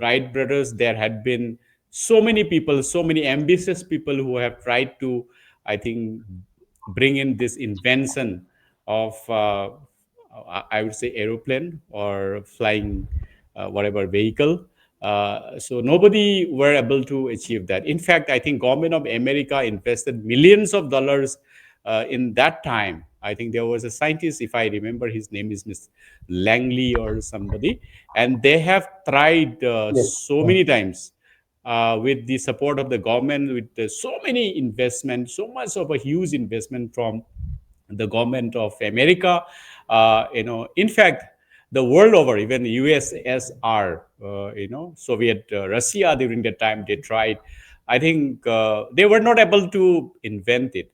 Speaker 1: Wright brothers, there had been so many people, so many ambitious people who have tried to, I think, bring in this invention of I would say aeroplane or flying whatever vehicle. So nobody were able to achieve that. In fact, I think government of America invested millions of dollars in that time. I think there was a scientist, if I remember, his name is Miss Langley or somebody, and they have tried
Speaker 2: Yes.
Speaker 1: so many times with the support of the government, with so many investment, so much of a huge investment from the government of America. In fact, the world over, even USSR, Soviet Russia during that time, they tried. I think they were not able to invent it.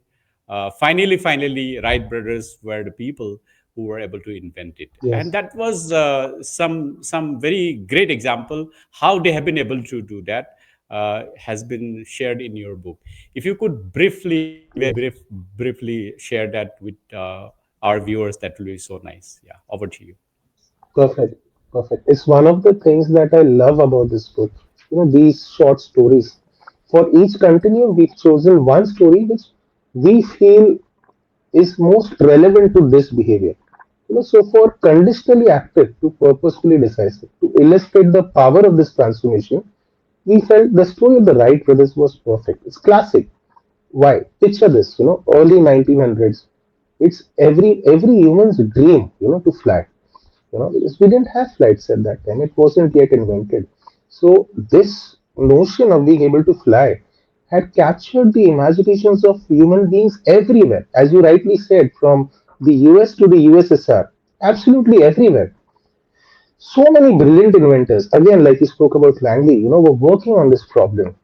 Speaker 1: Finally, Wright brothers were the people who were able to invent it, and
Speaker 2: Yes.
Speaker 1: that was some very great example how they have been able to do that. Has been shared in your book. If you could briefly,
Speaker 2: Yes.
Speaker 1: briefly share that with our viewers, that will be so nice. Yeah, over to you.
Speaker 2: Perfect. Perfect. It's one of the things that I love about this book. These short stories. For each continuum, we've chosen one story which we feel is most relevant to this behavior. So for conditionally active to purposefully decisive, to illustrate the power of this transformation, we felt the story of the Wright brothers was perfect. It's classic. Why? Picture this, early 1900s. It's every human's dream, to fly. Because we didn't have flights at that time. It wasn't yet invented. So this notion of being able to fly had captured the imaginations of human beings everywhere, as you rightly said, from the US to the USSR, absolutely everywhere. So many brilliant inventors, again, like you spoke about Langley, were working on this problem.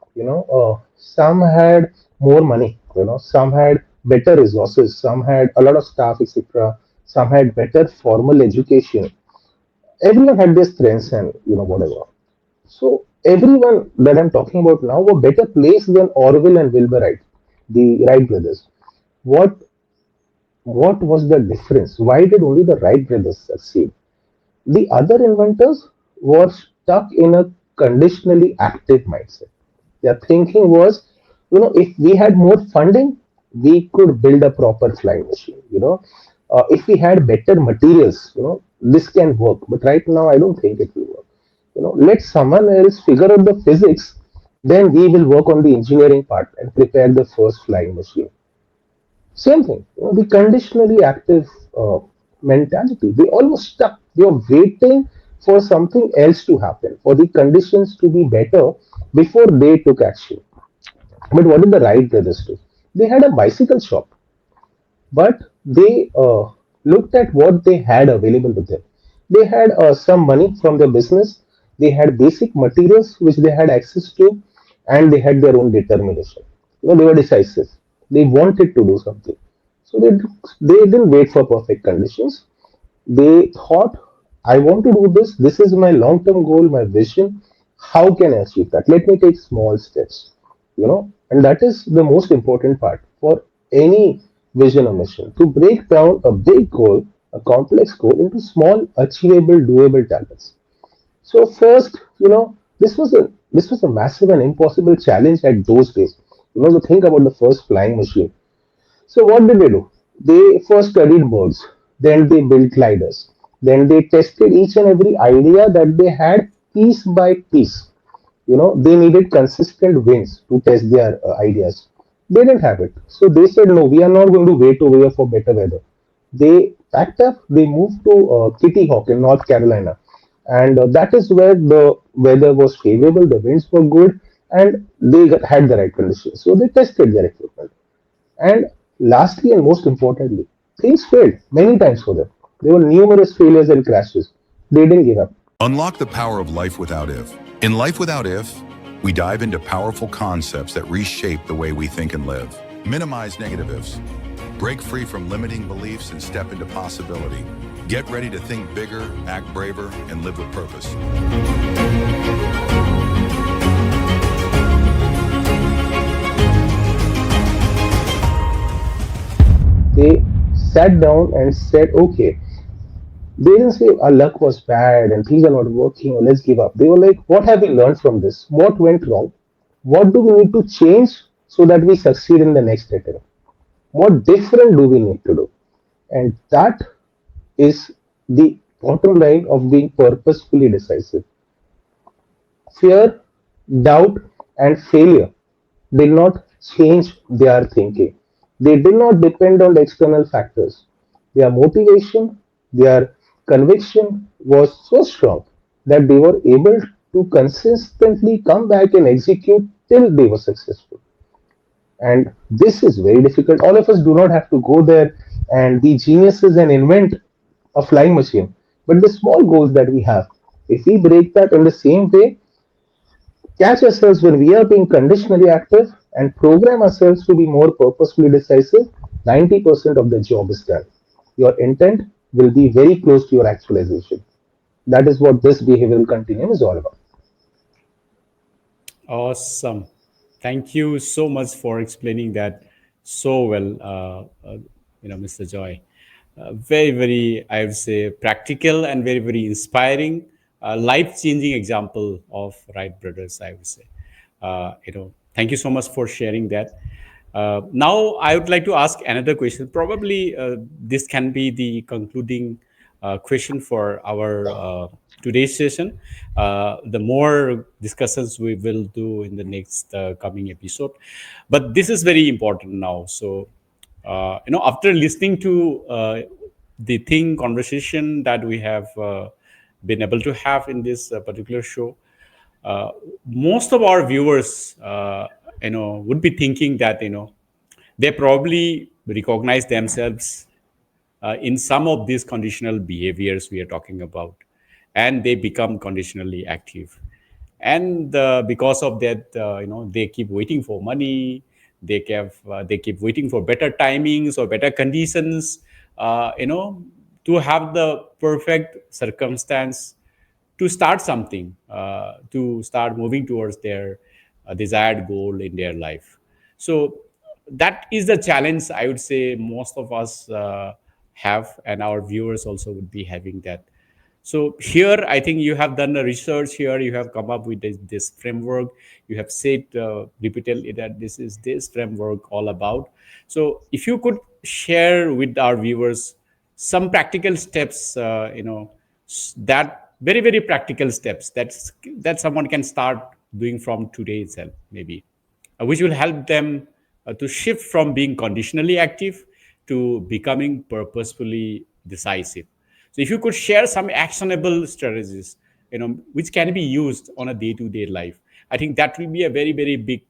Speaker 2: Some had more money, some had better resources, some had a lot of staff, etc. Some had better formal education. Everyone had their strengths and whatever. So everyone that I'm talking about now were better placed than Orwell and Wilbur Wright, the Wright brothers. What what was the difference? Why did only the Wright brothers succeed? The other inventors were stuck in a conditionally active mindset. Their thinking was, if we had more funding, we could build a proper flying machine. If we had better materials, this can work. But right now, I don't think it will work. Let someone else figure out the physics, then we will work on the engineering part and prepare the first flying machine. Same thing, the conditionally active mentality. They almost stuck. They were waiting for something else to happen, for the conditions to be better before they took action. But what did the Wright brothers do? They had a bicycle shop, but they looked at what they had available to them. They had some money from their business, they had basic materials which they had access to, and they had their own determination. They were decisive. They wanted to do something. So they didn't wait for perfect conditions. They thought, I want to do this. This is my long term goal, my vision. How can I achieve that? Let me take small steps. And that is the most important part for any vision or mission, to break down a big goal, a complex goal, into small, achievable, doable targets. So first, this was a massive and impossible challenge at those days. To think about the first flying machine. So what did they do? They first studied birds, then they built gliders, then they tested each and every idea that they had piece by piece. They needed consistent wins to test their ideas. They didn't have it, so they said, no, we are not going to wait over here for better weather. They packed up, they moved to Kitty Hawk in North Carolina, and that is where the weather was favorable, the winds were good, and they had the right conditions, so they tested their equipment. And lastly, and most importantly, things failed many times for them. There were numerous failures and crashes. They didn't give up.
Speaker 3: Unlock the power of life without if. In Life Without If, we dive into powerful concepts that reshape the way we think and live. Minimize negative ifs. Break free from limiting beliefs and step into possibility. Get ready to think bigger, act braver, and live with purpose.
Speaker 2: They sat down and said, okay, they didn't say our luck was bad and things are not working or let's give up. They were like, what have we learned from this? What went wrong? What do we need to change so that we succeed in the next attempt? What different do we need to do? And that is the bottom line of being purposefully decisive. Fear, doubt, and failure did not change their thinking. They did not depend on the external factors. Their motivation, their conviction was so strong that they were able to consistently come back and execute till they were successful. And this is very difficult. All of us do not have to go there and be geniuses and invent a flying machine. But the small goals that we have, if we break that in the same way, catch ourselves when we are being conditionally active and program ourselves to be more purposefully decisive, 90% of the job is done. Your intent will be very close to your actualization. That is what this behavioral continuum is all about.
Speaker 1: Awesome. Thank you so much for explaining that so well, Mr. Joy. Very, very, I would say, practical and very, very inspiring, life-changing example of Wright brothers, I would say. Thank you so much for sharing that. Now, I would like to ask another question. Probably this can be the concluding question for our today's session. The more discussions we will do in the next coming episode, but this is very important now. So, after listening to the thing conversation that we have been able to have in this particular show, uh, most of our viewers, would be thinking that they probably recognize themselves in some of these conditional behaviors we are talking about, and they become conditionally active. And because of that, they keep waiting for money. They keep waiting for better timings or better conditions, to have the perfect circumstance to start something, to start moving towards their desired goal in their life. So that is the challenge, I would say, most of us have, and our viewers also would be having that. So here, I think you have done the research here. You have come up with this framework. You have said repeatedly that this is this framework all about. So if you could share with our viewers some practical steps, that very very practical steps that someone can start doing from today itself, maybe, which will help them to shift from being conditionally active to becoming purposefully decisive. So, if you could share some actionable strategies, which can be used on a day-to-day life, I think that will be a very, very big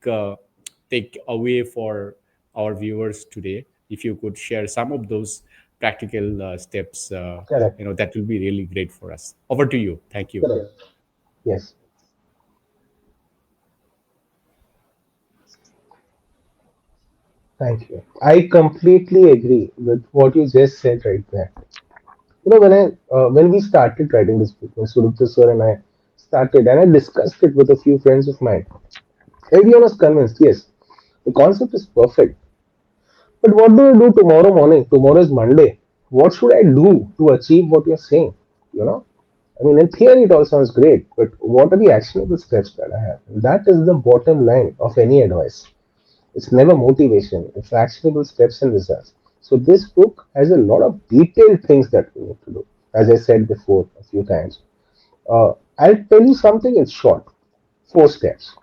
Speaker 1: takeaway for our viewers today. If you could share some of those practical steps,
Speaker 2: Correct.
Speaker 1: that will be really great for us. Over to you. Thank you.
Speaker 2: Correct. Yes. Thank you. I completely agree with what you just said right there. When we started writing this book, when Surupta sir and I started, and I discussed it with a few friends of mine, everyone was convinced, yes, the concept is perfect. But what do I do tomorrow morning? Tomorrow is Monday. What should I do to achieve what you're saying? You know, I mean, in theory, it all sounds great, but what are the actionable steps that I have? That is the bottom line of any advice. It's never motivation, it's actionable steps and results. So, this book has a lot of detailed things that we need to do, as I said before a few times. I'll tell you something in short. Four steps.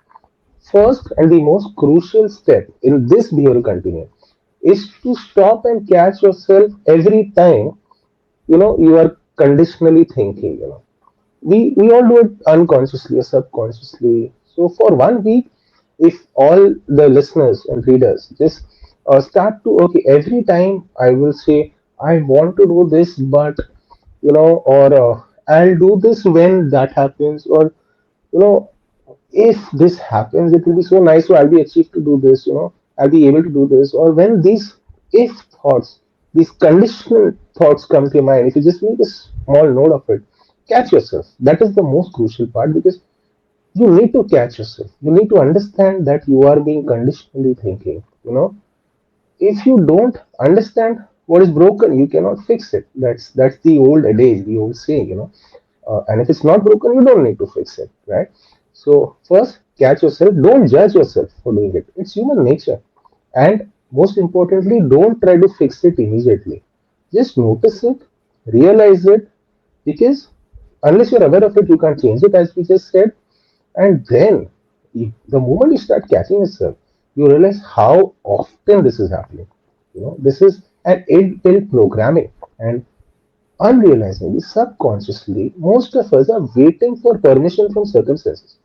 Speaker 2: First and the most crucial step in this behavior continuum is to stop and catch yourself every time you are conditionally thinking. We all do it unconsciously or subconsciously. So for 1 week, if all the listeners and readers just start to okay, every time I will say I want to do this, but or I'll do this when that happens, or you know if this happens, it will be so nice. So I'll be achieved to do this. I'll be able to do this. Or when these if thoughts, these conditional thoughts come to your mind, if you just make a small note of it, catch yourself. That is the most crucial part because you need to catch yourself. You need to understand that you are being conditionally thinking. If you don't understand what is broken, you cannot fix it. That's the old adage, the old saying. And if it's not broken, you don't need to fix it, right? So first, catch yourself. Don't judge yourself for doing it. It's human nature. And most importantly, don't try to fix it immediately. Just notice it, realize it, because unless you're aware of it, you can't change it, as we just said. And then, the moment you start catching yourself, you realize how often this is happening. This is an inbuilt programming, and unrealizingly, subconsciously, most of us are waiting for permission from circumstances.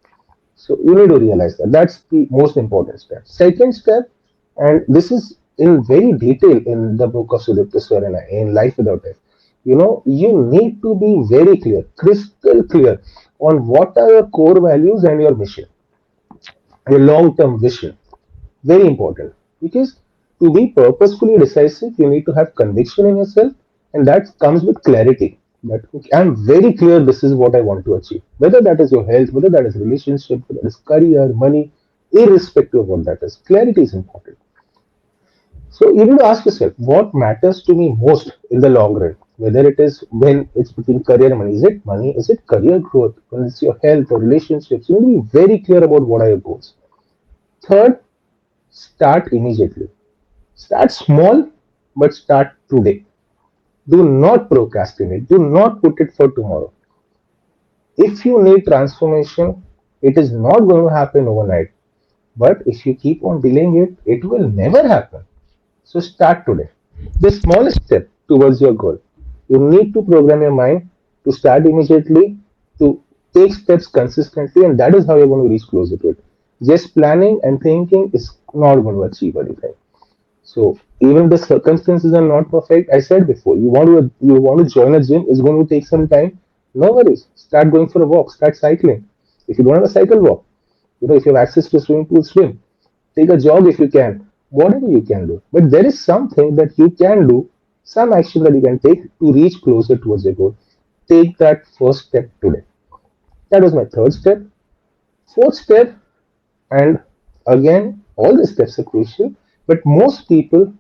Speaker 2: So you need to realize that. That's the most important step. Second step, and this is in very detail in the book of Sudipta Sir and I, in Life Without It. You need to be very clear, crystal clear on what are your core values and your mission, your long-term vision. Very important. Because to be purposefully decisive, you need to have conviction in yourself, and that comes with clarity. That okay, I'm very clear this is what I want to achieve. Whether that is your health, whether that is relationship, whether that is career, money, irrespective of what that is. Clarity is important. So you need to ask yourself, what matters to me most in the long run? Whether it is when it's between career and money. Is it money? Is it career growth? When it's your health or relationships? You need to be very clear about what are your goals. Third, start immediately. Start small, but start today. Do not procrastinate. Do not put it for tomorrow. If you need transformation, it is not going to happen overnight. But if you keep on delaying it, it will never happen. So start today. The smallest step towards your goal. You need to program your mind to start immediately, to take steps consistently, and that is how you're going to reach closer to it. Just planning and thinking is not going to achieve anything. So even the circumstances are not perfect. I said before, you want to join a gym, it's going to take some time. No worries. Start going for a walk, start cycling. If you don't have a cycle, walk. If you have access to a swimming pool, swim. Take a jog if you can. Whatever you can do. But there is something that you can do, some action that you can take to reach closer towards your goal. Take that first step today. That was my third step. Fourth step, and again, all the steps are crucial, but most people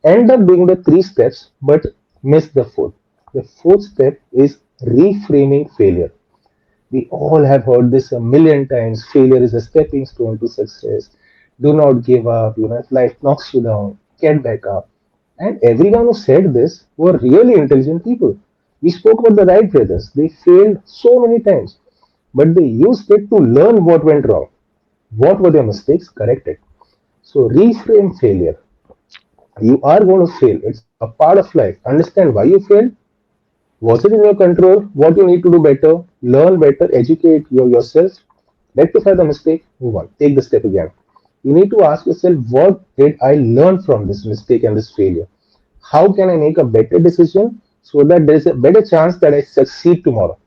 Speaker 2: end up doing the three steps but miss the fourth. The fourth step is reframing failure. We all have heard this a million times. Failure is a stepping stone to success. Do not give up. If life knocks you down, get back up. And everyone who said this were really intelligent people. We spoke about the Wright brothers. They failed so many times, but they used it to learn what went wrong. What were their mistakes? Correct it. So reframe failure. You are going to fail. It's a part of life. Understand why you failed. Was it in your control? What you need to do better? Learn better. Educate yourself. Rectify the mistake. Move on. Take the step again. You need to ask yourself, what did I learn from this mistake and this failure? How can I make a better decision so that there is a better chance that I succeed tomorrow?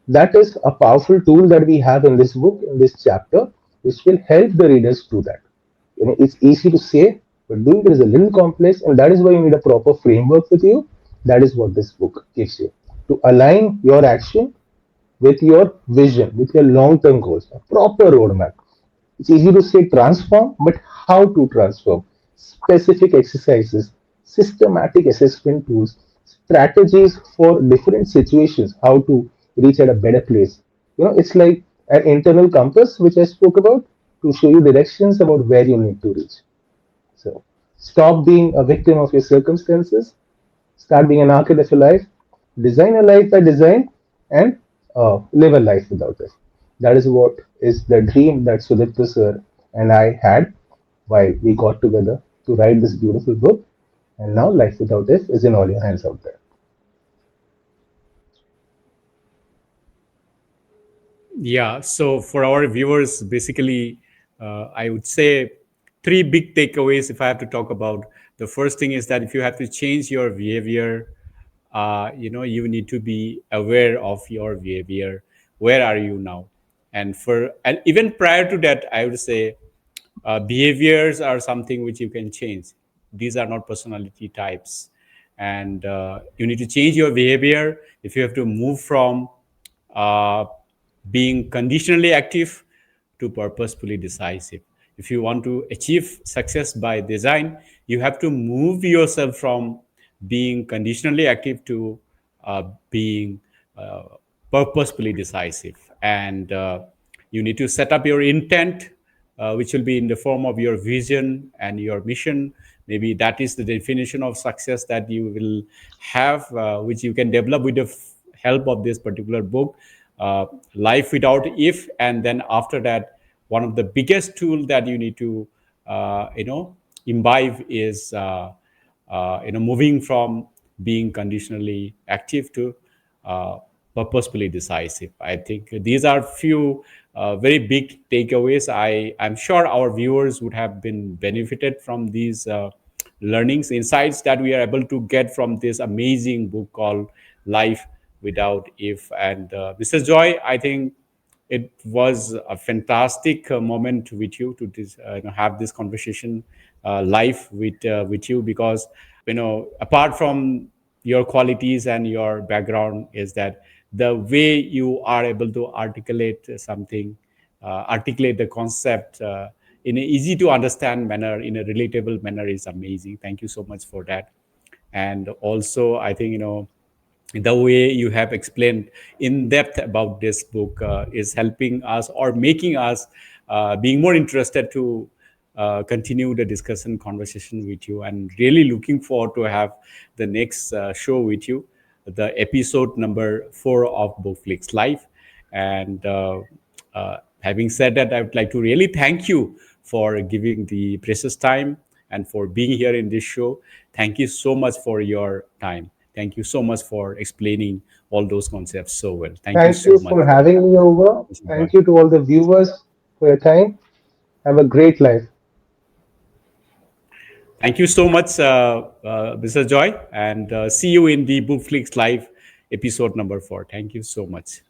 Speaker 2: That is a powerful tool that we have in this book, in this chapter, which will help the readers do that. It's easy to say, but doing it is a little complex, and that is why you need a proper framework with you. That is what this book gives you to align your action with your vision, with your long term goals, a proper roadmap. It's easy to say transform, but how to transform? Specific exercises, systematic assessment tools, strategies for different situations, how to reach at a better place. It's like an internal compass, which I spoke about, to show you directions about where you need to reach. So stop being a victim of your circumstances, start being an architect of your life, design a life by design, and live a life without it. That is what is the dream that Sudipta sir and I had while we got together to write this beautiful book. And now Life Without If is in all your hands out there.
Speaker 1: Yeah, so for our viewers, basically, I would say three big takeaways if I have to talk about. The first thing is that if you have to change your behavior, you need to be aware of your behavior. Where are you now? And even prior to that, I would say behaviors are something which you can change. These are not personality types, and you need to change your behavior if you have to move from uh, being conditionally active to purposefully decisive. If you want to achieve success by design, you have to move yourself from being conditionally active to being uh, purposefully decisive. And you need to set up your intent, which will be in the form of your vision and your mission. Maybe that is the definition of success that you will have, which you can develop with the help of this particular book, uh, Life Without If. And then after that, one of the biggest tool that you need to, imbibe is, moving from being conditionally active to uh, purposefully decisive. I think these are few very big takeaways. I'm sure our viewers would have been benefited from these learnings, insights that we are able to get from this amazing book called Life Without If. And Mrs. Joy, I think it was a fantastic moment with you to have this conversation live with you, because apart from your qualities and your background, is that the way you are able to articulate something, articulate the concept in an easy to understand manner, in a relatable manner, is amazing. Thank you so much for that. And also, I think the way you have explained in depth about this book is helping us or making us being more interested to continue the discussion conversation with you, and really looking forward to have the next show with you, the episode number 4 of BookFlix Live. And having said that, I would like to really thank you for giving the precious time and for being here in this show. Thank you so much for your time. Thank you so much for explaining all those concepts so well. Thank you
Speaker 2: Thank
Speaker 1: so
Speaker 2: you
Speaker 1: much.
Speaker 2: for having me over.
Speaker 1: Mr. Joy.
Speaker 2: Thank you to all the viewers for your time. Have a great life.
Speaker 1: Thank you so much, Mr. Joy, and see you in the BookFlix Live episode number 4. Thank you so much.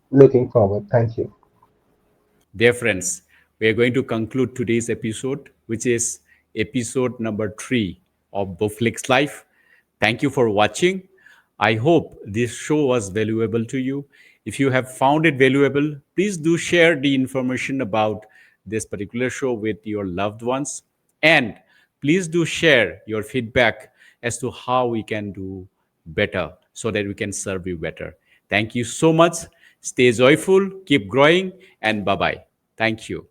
Speaker 2: Looking forward. Thank you.
Speaker 1: Dear friends, we are going to conclude today's episode, which is episode number 3 of BookFlix Live. Thank you for watching. I hope this show was valuable to you. If you have found it valuable, please do share the information about this particular show with your loved ones. And please do share your feedback as to how we can do better so that we can serve you better. Thank you so much. Stay joyful, keep growing, and bye bye. Thank you.